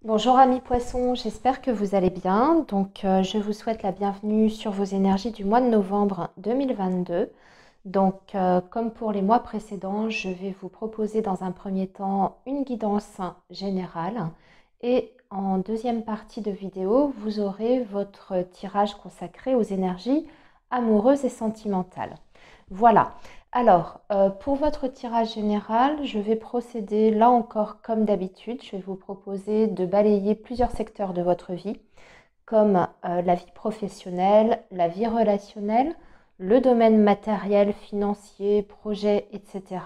Bonjour amis poissons, j'espère que vous allez bien. Je vous souhaite la bienvenue sur vos énergies du mois de novembre 2022. Comme pour les mois précédents, je vais vous proposer dans un premier temps une guidance générale et en deuxième partie de vidéo, vous aurez votre tirage consacré aux énergies amoureuses et sentimentales. Voilà. Pour votre tirage général, je vais procéder là encore comme d'habitude. Je vais vous proposer de balayer plusieurs secteurs de votre vie, comme la vie professionnelle, la vie relationnelle, le domaine matériel, financier, projet, etc.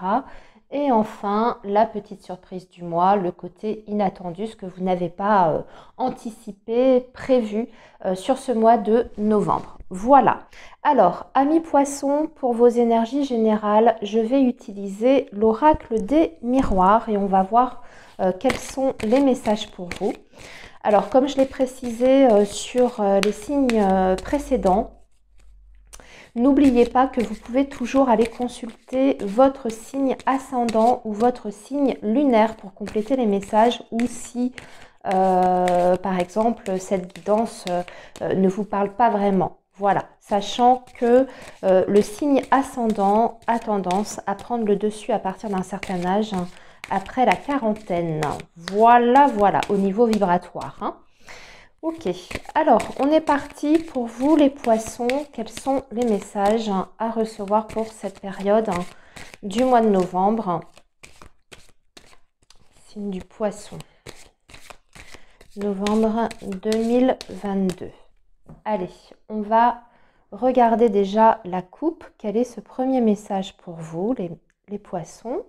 Et enfin, la petite surprise du mois, le côté inattendu, ce que vous n'avez pas anticipé, prévu sur ce mois de novembre. Voilà. Alors, amis poissons, pour vos énergies générales, je vais utiliser l'oracle des miroirs et on va voir quels sont les messages pour vous. Alors, comme je l'ai précisé sur les signes précédents, n'oubliez pas que vous pouvez toujours aller consulter votre signe ascendant ou votre signe lunaire pour compléter les messages ou si, par exemple, cette guidance ne vous parle pas vraiment. Voilà, sachant que le signe ascendant a tendance à prendre le dessus à partir d'un certain âge, hein, après la quarantaine. Voilà, au niveau vibratoire, hein. Ok, alors on est parti pour vous les poissons. Quels sont les messages à recevoir pour cette période du mois de novembre? Signe du poisson. Novembre 2022. Allez, on va regarder déjà la coupe. Quel est ce premier message pour vous, les poissons?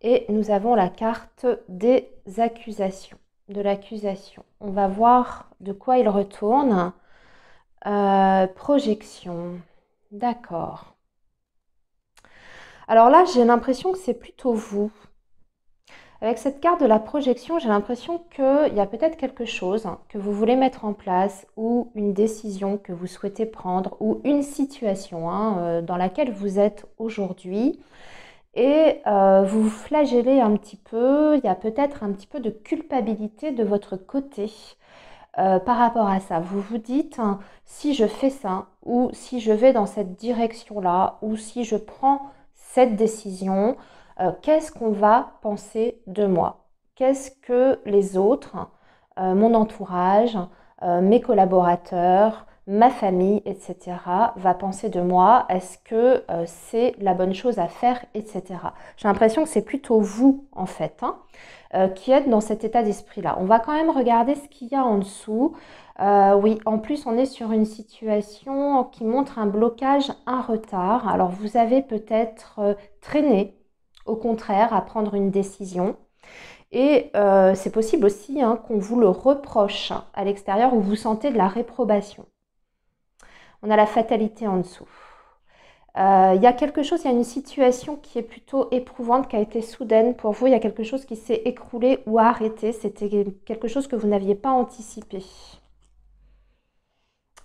Et nous avons la carte des accusations, de l'accusation. On va voir de quoi il retourne. Projection. D'accord. Alors là, j'ai l'impression que c'est plutôt vous. Avec cette carte de la projection, j'ai l'impression qu'il y a peut-être quelque chose que vous voulez mettre en place ou une décision que vous souhaitez prendre ou une situation dans laquelle vous êtes aujourd'hui. Et vous vous flagellez un petit peu, il y a peut-être un petit peu de culpabilité de votre côté par rapport à ça. Vous vous dites, hein, si je fais ça, ou si je vais dans cette direction-là, ou si je prends cette décision, qu'est-ce qu'on va penser de moi? Qu'est-ce que les autres, mon entourage, mes collaborateurs, ma famille, etc., va penser de moi? Est-ce que c'est la bonne chose à faire, etc. J'ai l'impression que c'est plutôt vous, en fait, hein, qui êtes dans cet état d'esprit-là. On va quand même regarder ce qu'il y a en dessous. Oui, en plus, on est sur une situation qui montre un blocage, un retard. Alors, vous avez peut-être traîné, au contraire, à prendre une décision. Et c'est possible aussi hein, qu'on vous le reproche à l'extérieur ou vous sentez de la réprobation. On a la fatalité en dessous. Il y a quelque chose, il y a une situation qui est plutôt éprouvante, qui a été soudaine pour vous. Il y a quelque chose qui s'est écroulé ou arrêté. C'était quelque chose que vous n'aviez pas anticipé.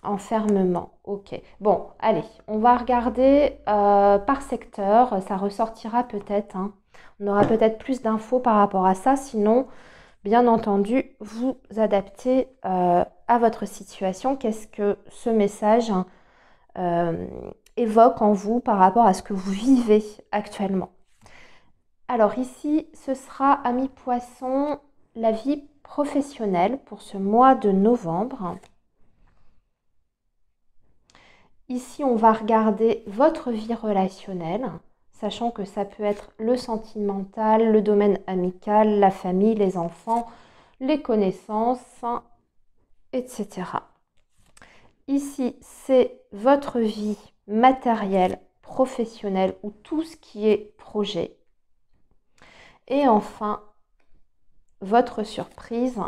Enfermement, ok. Bon, allez, on va regarder par secteur. Ça ressortira peut-être, hein. On aura peut-être plus d'infos par rapport à ça. Sinon, bien entendu, vous adaptez à votre situation. Qu'est-ce que ce message évoque en vous par rapport à ce que vous vivez actuellement? Alors ici, ce sera, amis poissons, la vie professionnelle pour ce mois de novembre. Ici, on va regarder votre vie relationnelle, sachant que ça peut être le sentimental, le domaine amical, la famille, les enfants, les connaissances, etc. Ici, c'est votre vie matérielle, professionnelle ou tout ce qui est projet. Et enfin, votre surprise,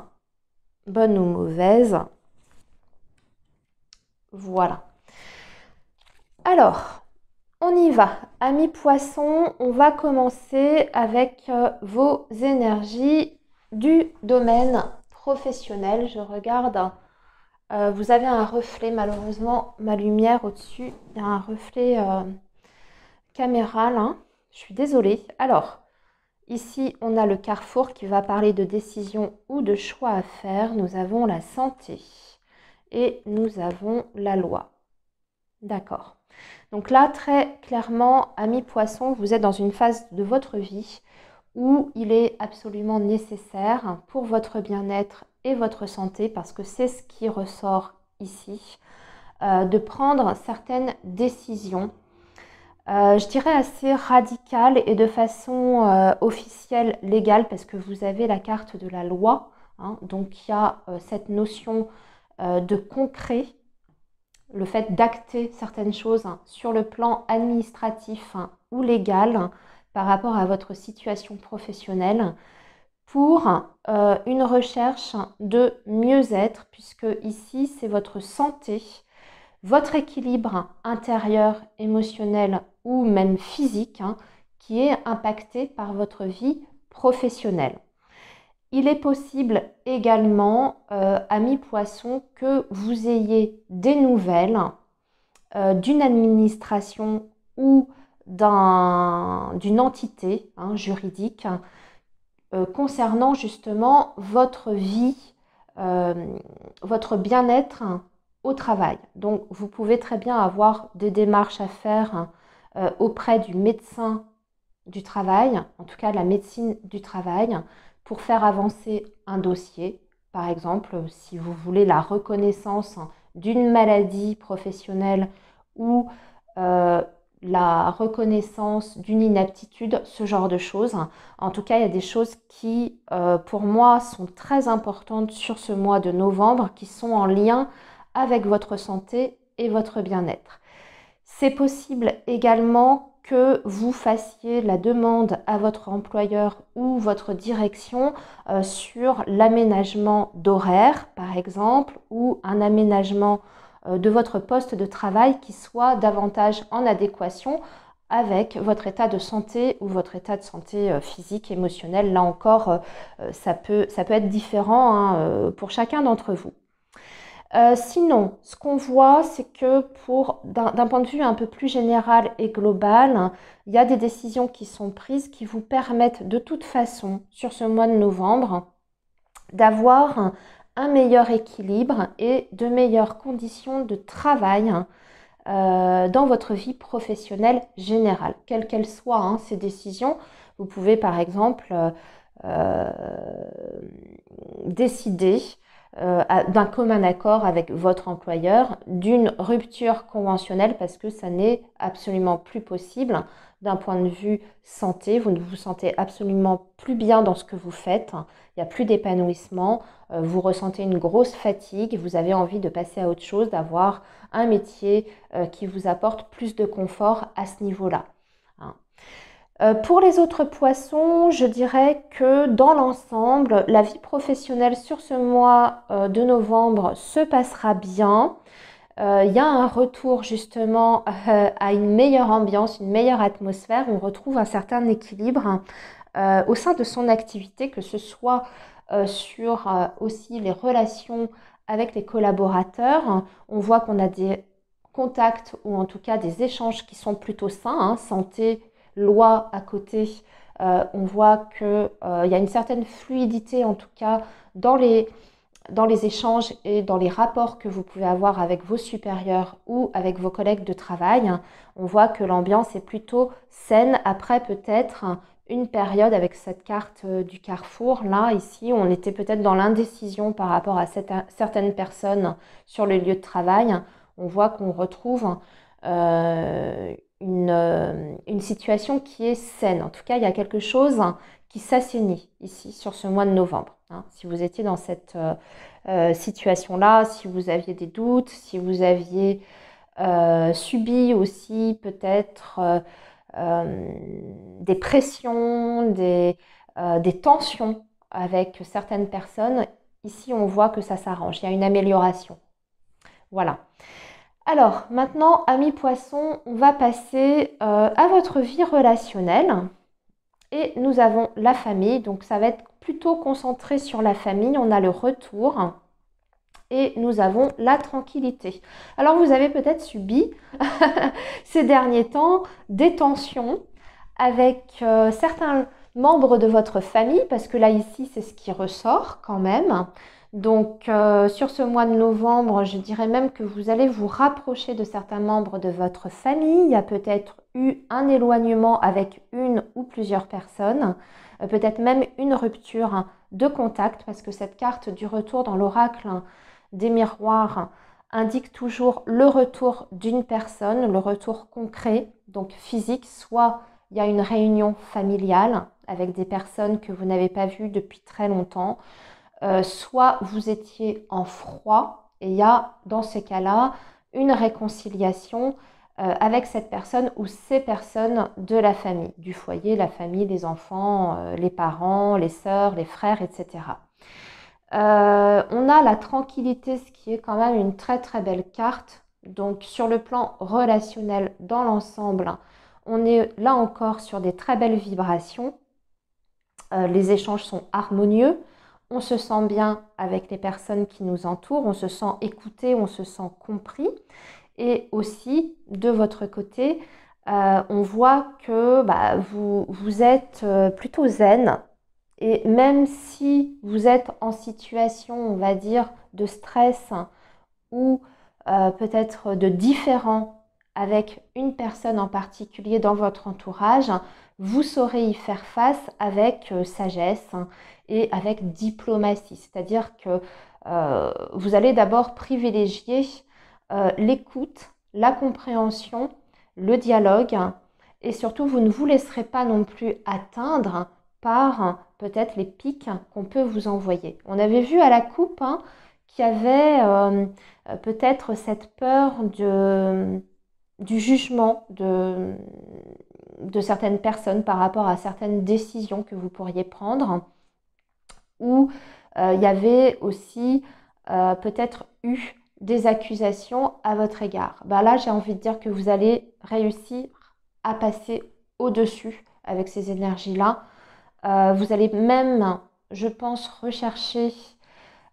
bonne ou mauvaise. Voilà. Alors, on y va. Amis poissons, on va commencer avec vos énergies du domaine professionnel. Je regarde, vous avez un reflet, malheureusement, ma lumière au-dessus, il y a un reflet caméra là. Je suis désolée. Alors, Ici, on a le carrefour qui va parler de décision ou de choix à faire. Nous avons la santé et nous avons la loi. D'accord. Donc là, très clairement, amis poissons, vous êtes dans une phase de votre vie où il est absolument nécessaire pour votre bien-être et votre santé, parce que c'est ce qui ressort ici, de prendre certaines décisions, je dirais assez radicales et de façon officielle, légale, parce que vous avez la carte de la loi, hein, donc il y a cette notion de concret, le fait d'acter certaines choses sur le plan administratif ou légal par rapport à votre situation professionnelle pour une recherche de mieux-être, puisque ici c'est votre santé, votre équilibre intérieur, émotionnel ou même physique qui est impacté par votre vie professionnelle. Il est possible également, amis poissons, que vous ayez des nouvelles d'une administration ou d'une entité juridique concernant justement votre vie, votre bien-être au travail. Donc vous pouvez très bien avoir des démarches à faire auprès du médecin du travail, en tout cas la médecine du travail, pour faire avancer un dossier. Par exemple, si vous voulez la reconnaissance d'une maladie professionnelle ou la reconnaissance d'une inaptitude, ce genre de choses. En tout cas, il y a des choses qui, pour moi, sont très importantes sur ce mois de novembre, qui sont en lien avec votre santé et votre bien-être. C'est possible également que vous fassiez la demande à votre employeur ou votre direction sur l'aménagement d'horaire, par exemple, ou un aménagement de votre poste de travail qui soit davantage en adéquation avec votre état de santé ou votre état de santé physique, émotionnel. Là encore, ça peut être différent pour chacun d'entre vous. Sinon, ce qu'on voit, c'est que d'un point de vue un peu plus général et global, il y a des décisions qui sont prises qui vous permettent de toute façon, sur ce mois de novembre, d'avoir un meilleur équilibre et de meilleures conditions de travail dans votre vie professionnelle générale, quelles qu'elles soient ces décisions. Vous pouvez par exemple décider d'un commun accord avec votre employeur d'une rupture conventionnelle parce que ça n'est absolument plus possible d'un point de vue santé. Vous ne vous sentez absolument plus bien dans ce que vous faites, il n'y a plus d'épanouissement, vous ressentez une grosse fatigue, vous avez envie de passer à autre chose, d'avoir un métier qui vous apporte plus de confort à ce niveau-là. Pour les autres poissons, je dirais que dans l'ensemble, la vie professionnelle sur ce mois de novembre se passera bien. Il y a un retour justement à une meilleure ambiance, une meilleure atmosphère. On retrouve un certain équilibre au sein de son activité, que ce soit sur aussi les relations avec les collaborateurs. On voit qu'on a des contacts ou en tout cas des échanges qui sont plutôt sains, santé, loi à côté, on voit qu'il y a une certaine fluidité en tout cas dans les échanges et dans les rapports que vous pouvez avoir avec vos supérieurs ou avec vos collègues de travail. On voit que l'ambiance est plutôt saine après peut-être une période avec cette carte du carrefour. Là, ici, on était peut-être dans l'indécision par rapport à certaines personnes sur le lieu de travail. On voit qu'on retrouve une situation qui est saine. En tout cas, il y a quelque chose qui s'assainit ici sur ce mois de novembre. Si vous étiez dans cette situation-là, si vous aviez des doutes, si vous aviez subi aussi peut-être des pressions, des tensions avec certaines personnes, ici on voit que ça s'arrange, il y a une amélioration. Voilà. Alors, maintenant, amis poissons, on va passer à votre vie relationnelle. Et nous avons la famille, donc ça va être plutôt concentré sur la famille. On a le retour et nous avons la tranquillité. Alors, vous avez peut-être subi ces derniers temps des tensions avec membres de votre famille, parce que là, ici, c'est ce qui ressort quand même. Donc, sur ce mois de novembre, je dirais même que vous allez vous rapprocher de certains membres de votre famille. Il y a peut-être eu un éloignement avec une ou plusieurs personnes, peut-être même une rupture de contact, parce que cette carte du retour dans l'oracle des miroirs indique toujours le retour d'une personne, le retour concret, donc physique, soit il y a une réunion familiale avec des personnes que vous n'avez pas vues depuis très longtemps, soit vous étiez en froid et il y a dans ces cas-là une réconciliation avec cette personne ou ces personnes de la famille, du foyer, la famille, les enfants, les parents, les sœurs, les frères, etc. On a la tranquillité, ce qui est quand même une très très belle carte. Donc sur le plan relationnel dans l'ensemble, on est là encore sur des très belles vibrations. Les échanges sont harmonieux. On se sent bien avec les personnes qui nous entourent, on se sent écouté, on se sent compris. Et aussi, de votre côté, on voit que vous êtes plutôt zen. Et même si vous êtes en situation, on va dire, de stress ou peut-être de différent avec une personne en particulier dans votre entourage, vous saurez y faire face avec sagesse et avec diplomatie. C'est-à-dire que vous allez d'abord privilégier l'écoute, la compréhension, le dialogue et surtout vous ne vous laisserez pas non plus atteindre par peut-être les pics qu'on peut vous envoyer. On avait vu à la coupe qu'il y avait peut-être cette peur du jugement de certaines personnes par rapport à certaines décisions que vous pourriez prendre, ou il y avait aussi peut-être eu des accusations à votre égard. Là, j'ai envie de dire que vous allez réussir à passer au-dessus avec ces énergies-là. Vous allez même, je pense, rechercher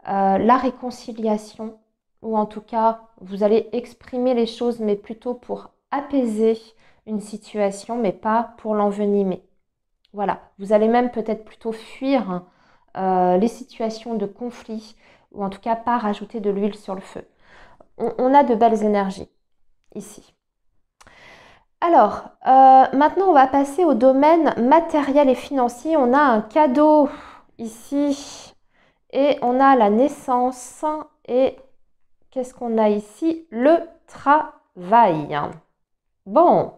la réconciliation, ou en tout cas, vous allez exprimer les choses, mais plutôt pour apaiser une situation, mais pas pour l'envenimer. Voilà, vous allez même peut-être plutôt fuir les situations de conflit, ou en tout cas pas rajouter de l'huile sur le feu. On a de belles énergies ici. Alors, maintenant on va passer au domaine matériel et financier. On a un cadeau ici et on a la naissance et qu'est-ce qu'on a ici? Le travail. Bon,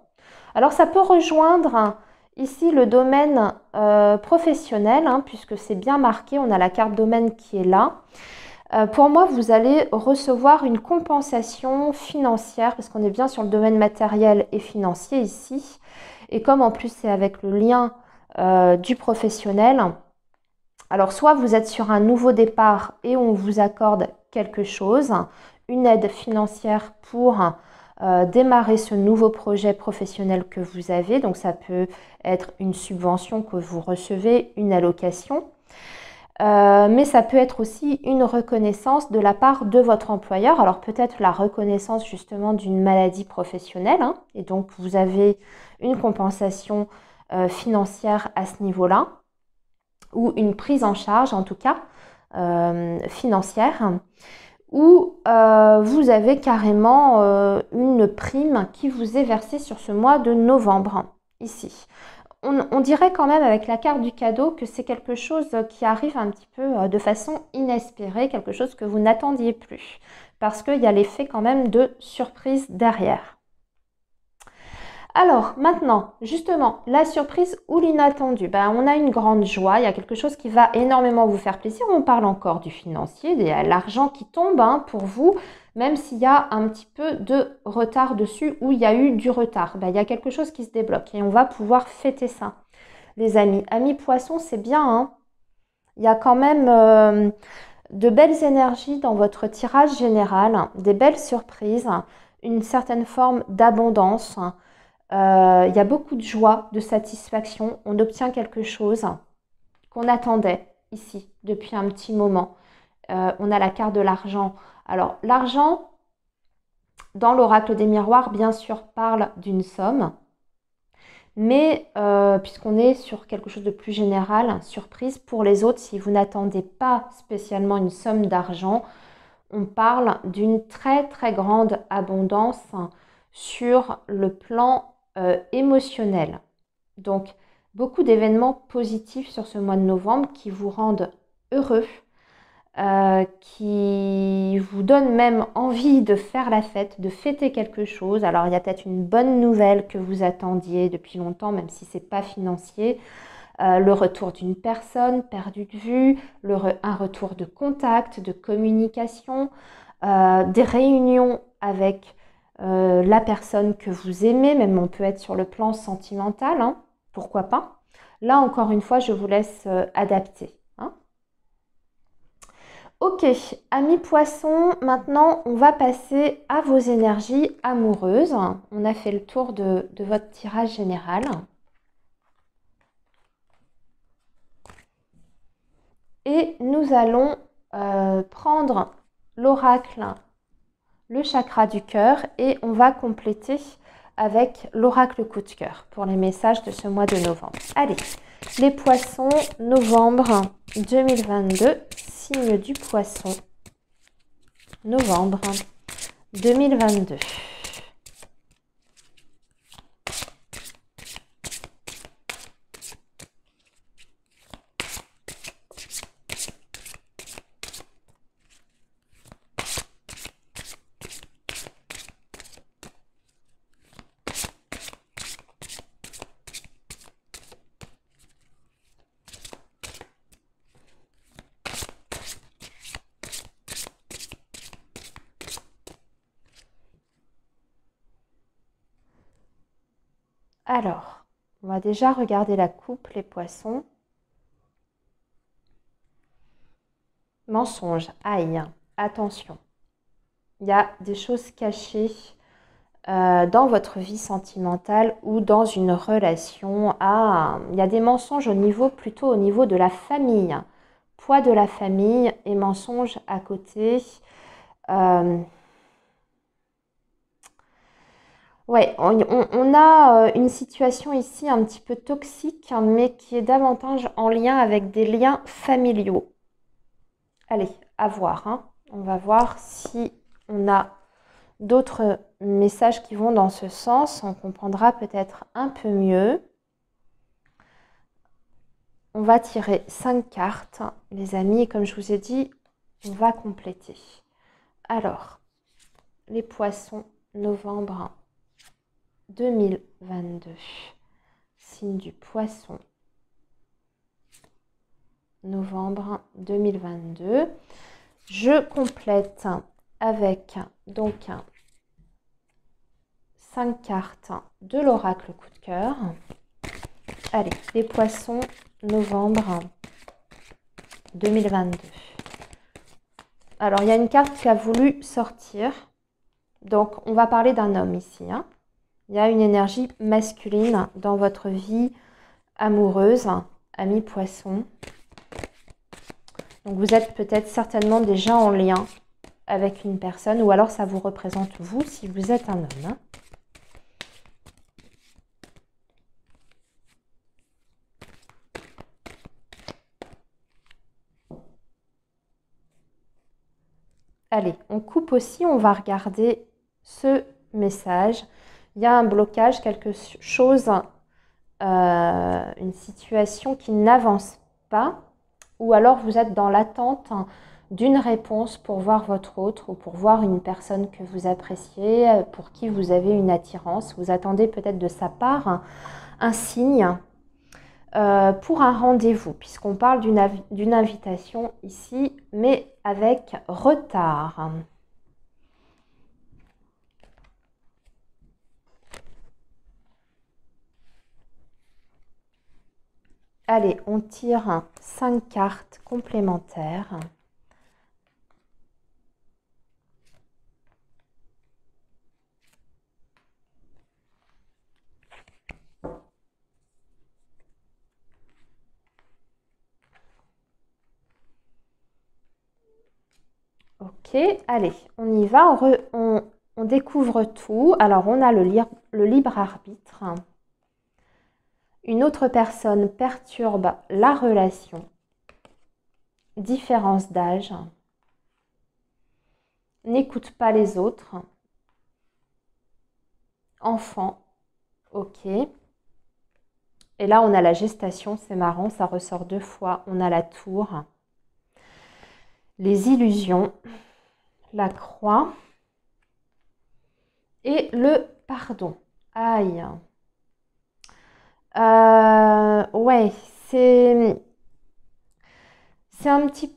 alors ça peut rejoindre ici le domaine professionnel, puisque c'est bien marqué, on a la carte domaine qui est là. Pour moi, vous allez recevoir une compensation financière, parce qu'on est bien sur le domaine matériel et financier ici. Et comme en plus c'est avec le lien du professionnel, alors soit vous êtes sur un nouveau départ et on vous accorde quelque chose, une aide financière pour démarrer ce nouveau projet professionnel que vous avez. Donc ça peut être une subvention que vous recevez, une allocation. Mais ça peut être aussi une reconnaissance de la part de votre employeur. Alors peut-être la reconnaissance justement d'une maladie professionnelle, et donc vous avez une compensation financière à ce niveau-là, ou une prise en charge en tout cas financière, ou vous avez carrément une prime qui vous est versée sur ce mois de novembre ici. On dirait quand même avec la carte du cadeau que c'est quelque chose qui arrive un petit peu de façon inespérée, quelque chose que vous n'attendiez plus, parce qu'il y a l'effet quand même de surprise derrière. Alors maintenant, justement, la surprise ou l'inattendu, on a une grande joie, il y a quelque chose qui va énormément vous faire plaisir. On parle encore du financier, de l'argent qui tombe pour vous, même s'il y a un petit peu de retard dessus ou il y a eu du retard. Il y a quelque chose qui se débloque et on va pouvoir fêter ça. Les amis, amis poissons, c'est bien. Il y a quand même de belles énergies dans votre tirage général, des belles surprises, une certaine forme d'abondance. Il y a beaucoup de joie, de satisfaction. On obtient quelque chose qu'on attendait ici depuis un petit moment. On a la carte de l'argent. Alors, l'argent, dans l'oracle des miroirs, bien sûr, parle d'une somme. Mais puisqu'on est sur quelque chose de plus général, surprise pour les autres, si vous n'attendez pas spécialement une somme d'argent, on parle d'une très très grande abondance sur le plan émotionnel. Donc, beaucoup d'événements positifs sur ce mois de novembre qui vous rendent heureux, qui vous donnent même envie de faire la fête, de fêter quelque chose. Alors, il y a peut-être une bonne nouvelle que vous attendiez depuis longtemps, même si ce n'est pas financier. Le retour d'une personne perdue de vue, un retour de contact, de communication, des réunions avec la personne que vous aimez, même on peut être sur le plan sentimental, hein, pourquoi pas. Là, encore une fois, je vous laisse adapter. Hein. Ok, amis poissons, maintenant on va passer à vos énergies amoureuses. On a fait le tour de votre tirage général. Et nous allons prendre l'oracle, le chakra du cœur, et on va compléter avec l'oracle coup de cœur pour les messages de ce mois de novembre. Allez, les poissons, novembre 2022, signe du poisson, novembre 2022. Alors, on va déjà regarder la coupe, les poissons. Mensonge, aïe, attention. Il y a des choses cachées dans votre vie sentimentale ou dans une relation. Il y a des mensonges plutôt au niveau de la famille. Poids de la famille et mensonges à côté. Ouais, on a une situation ici un petit peu toxique, hein, mais qui est davantage en lien avec des liens familiaux. Allez, à voir. Hein. On va voir si on a d'autres messages qui vont dans ce sens. On comprendra peut-être un peu mieux. On va tirer 5 cartes, les amis. Et comme je vous ai dit, on va compléter. Alors, les poissons, novembre 2022. Signe du poisson. Novembre 2022. Je complète avec donc 5 cartes de l'oracle coup de cœur. Allez, les poissons, novembre 2022. Alors, il y a une carte qui a voulu sortir. Donc, on va parler d'un homme ici. Hein. Il y a une énergie masculine dans votre vie amoureuse, ami poisson. Donc, vous êtes peut-être certainement déjà en lien avec une personne ou alors ça vous représente vous si vous êtes un homme. Hein. Allez, on coupe aussi, on va regarder ce message. Il y a un blocage, quelque chose, une situation qui n'avance pas, ou alors vous êtes dans l'attente d'une réponse pour voir votre autre ou pour voir une personne que vous appréciez, pour qui vous avez une attirance. Vous attendez peut-être de sa part un signe pour un rendez-vous, puisqu'on parle d'une invitation ici, mais avec retard. Allez, on tire 5 cartes complémentaires. Ok, allez, on y va, on découvre tout. Alors, on a le libre arbitre. Une autre personne perturbe la relation. Différence d'âge. N'écoute pas les autres. Enfant. Ok. Et là, on a la gestation. C'est marrant, ça ressort 2 fois. On a la tour. Les illusions. La croix. Et le pardon. Aïe. Ouais, c'est c'est un petit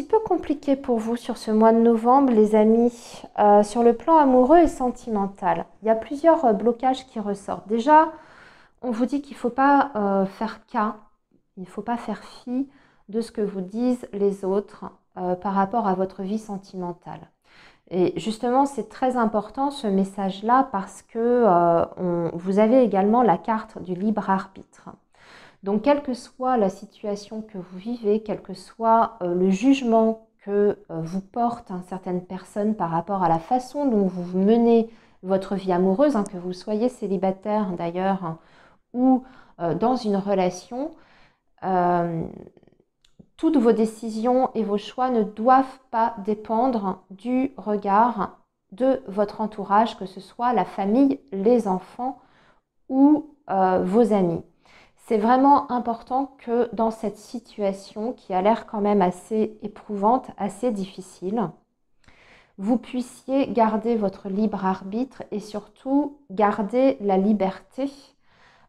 peu compliqué pour vous sur ce mois de novembre, les amis, sur le plan amoureux et sentimental. Il y a plusieurs blocages qui ressortent. Déjà, on vous dit qu'il ne faut pas faire cas, il ne faut pas faire fi de ce que vous disent les autres par rapport à votre vie sentimentale. Et justement, c'est très important ce message-là parce que vous avez également la carte du libre arbitre. Donc, quelle que soit la situation que vous vivez, quel que soit le jugement que vous portent certaines personnes par rapport à la façon dont vous menez votre vie amoureuse, que vous soyez célibataire d'ailleurs ou dans une relation, toutes vos décisions et vos choix ne doivent pas dépendre du regard de votre entourage, que ce soit la famille, les enfants ou vos amis. C'est vraiment important que dans cette situation qui a l'air quand même assez éprouvante, assez difficile, vous puissiez garder votre libre arbitre et surtout garder la liberté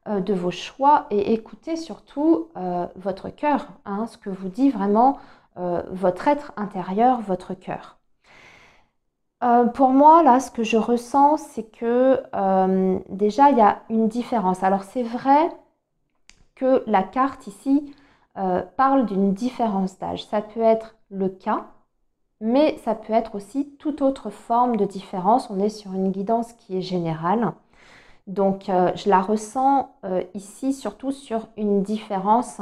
de vos choix et écouter surtout votre cœur, ce que vous dit vraiment votre être intérieur, votre cœur. Pour moi, là, ce que je ressens, c'est que déjà, il y a une différence. Alors, c'est vrai que la carte ici parle d'une différence d'âge. Ça peut être le cas, mais ça peut être aussi toute autre forme de différence. On est sur une guidance qui est générale. Donc, je la ressens ici surtout sur une différence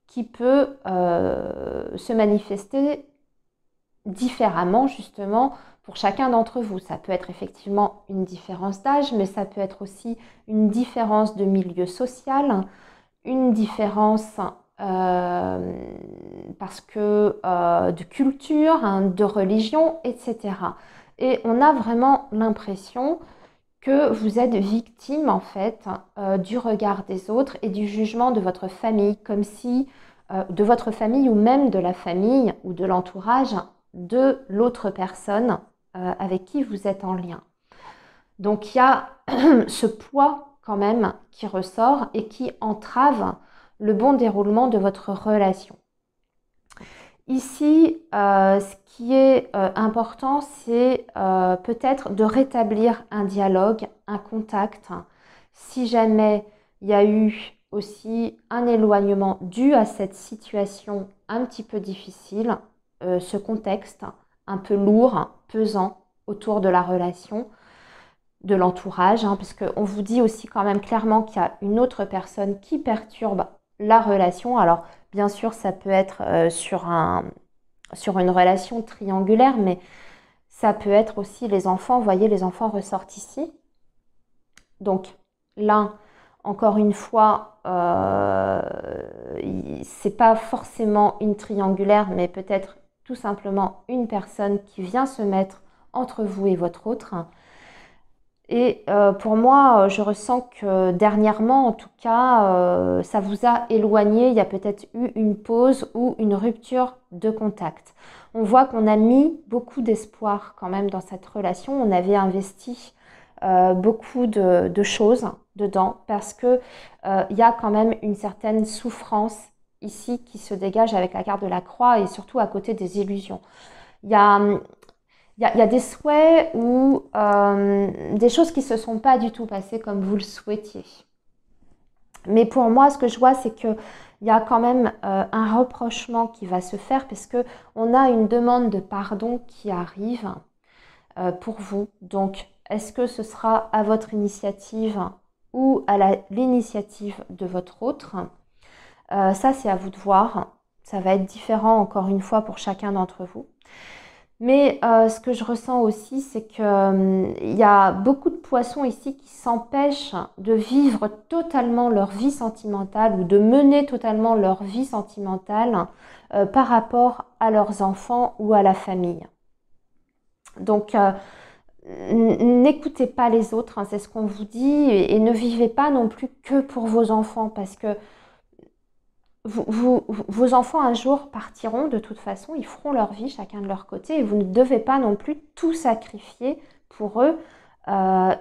qui peut se manifester différemment justement pour chacun d'entre vous. Ça peut être effectivement une différence d'âge, mais ça peut être aussi une différence de milieu social, une différence parce que de culture, de religion, etc. Et on a vraiment l'impression que vous êtes victime en fait du regard des autres et du jugement de votre famille, comme si de votre famille ou même de la famille ou de l'entourage de l'autre personne avec qui vous êtes en lien. Donc il y a ce poids quand même qui ressort et qui entrave le bon déroulement de votre relation. Ici, ce qui est important, c'est peut-être de rétablir un dialogue, un contact. Si jamais il y a eu aussi un éloignement dû à cette situation un petit peu difficile, ce contexte un peu lourd, pesant autour de la relation, de l'entourage, parce qu'on vous dit aussi quand même clairement qu'il y a une autre personne qui perturbe la relation. Alors, bien sûr, ça peut être sur une relation triangulaire, mais ça peut être aussi les enfants. Vous voyez, les enfants ressortent ici. Donc, l'un, encore une fois, c'est pas forcément une triangulaire, mais peut-être tout simplement une personne qui vient se mettre entre vous et votre autre. Et pour moi, je ressens que dernièrement, en tout cas, ça vous a éloigné. Il y a peut-être eu une pause ou une rupture de contact. On voit qu'on a mis beaucoup d'espoir quand même dans cette relation. On avait investi beaucoup de choses dedans parce que il y a quand même une certaine souffrance ici qui se dégage avec la carte de la croix et surtout à côté des illusions. Il y a des souhaits ou des choses qui ne se sont pas du tout passées comme vous le souhaitiez. Mais pour moi, ce que je vois, c'est qu'il y a quand même un reprochement qui va se faire parce qu'on a une demande de pardon qui arrive pour vous. Donc, est-ce que ce sera à votre initiative ou à l'initiative de votre autre? Ça, c'est à vous de voir. Ça va être différent encore une fois pour chacun d'entre vous. Mais ce que je ressens aussi, c'est qu'il y a beaucoup de poissons ici qui s'empêchent de vivre totalement leur vie sentimentale ou de mener totalement leur vie sentimentale par rapport à leurs enfants ou à la famille. Donc, n'écoutez pas les autres, hein, c'est ce qu'on vous dit, et ne vivez pas non plus que pour vos enfants, parce que vos enfants un jour partiront de toute façon, ils feront leur vie chacun de leur côté, et vous ne devez pas non plus tout sacrifier pour eux.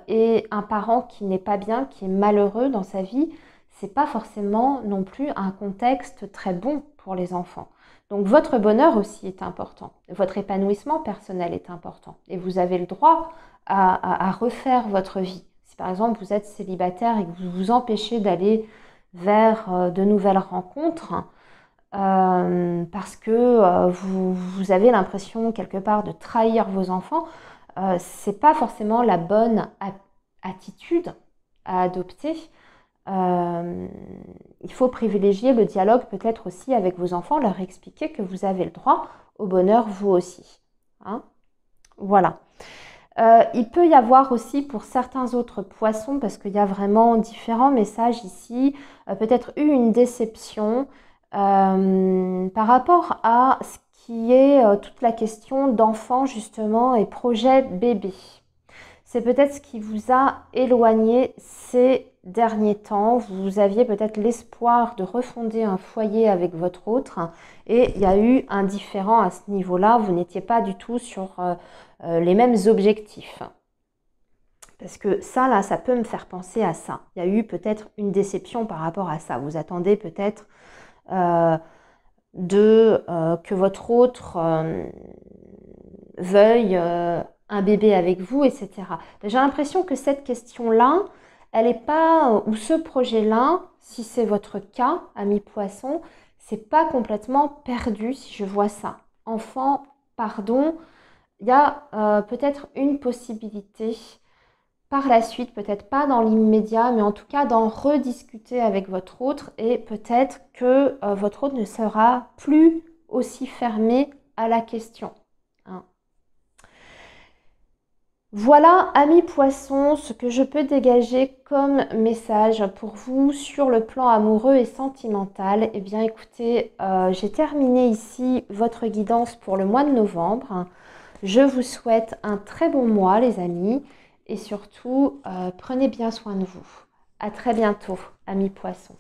Et un parent qui n'est pas bien, qui est malheureux dans sa vie, c'est pas forcément non plus un contexte très bon pour les enfants. Donc votre bonheur aussi est important, votre épanouissement personnel est important, et vous avez le droit à refaire votre vie. Si par exemple vous êtes célibataire et que vous vous empêchez d'aller vers de nouvelles rencontres, parce que vous avez l'impression quelque part de trahir vos enfants, c'est pas forcément la bonne attitude à adopter. Il faut privilégier le dialogue peut-être aussi avec vos enfants, leur expliquer que vous avez le droit au bonheur vous aussi. Hein, voilà. Il peut y avoir aussi pour certains autres poissons, parce qu'il y a vraiment différents messages ici, peut-être eu une déception par rapport à ce qui est toute la question d'enfant justement et projet bébé. C'est peut-être ce qui vous a éloigné ces derniers temps. Vous aviez peut-être l'espoir de refonder un foyer avec votre autre et il y a eu un différend à ce niveau-là. Vous n'étiez pas du tout sur les mêmes objectifs. Parce que ça, là, ça peut me faire penser à ça. Il y a eu peut-être une déception par rapport à ça. Vous attendez peut-être que votre autre veuille un bébé avec vous, etc. J'ai l'impression que cette question-là, elle n'est pas, ou ce projet-là, si c'est votre cas, ami poisson, c'est pas complètement perdu si je vois ça. Enfant, pardon, il y a peut-être une possibilité par la suite, peut-être pas dans l'immédiat, mais en tout cas d'en rediscuter avec votre autre et peut-être que votre autre ne sera plus aussi fermé à la question. Hein. Voilà, amis poissons, ce que je peux dégager comme message pour vous sur le plan amoureux et sentimental. Eh bien écoutez, j'ai terminé ici votre guidance pour le mois de novembre. Je vous souhaite un très bon mois les amis et surtout prenez bien soin de vous. À très bientôt, amis poissons.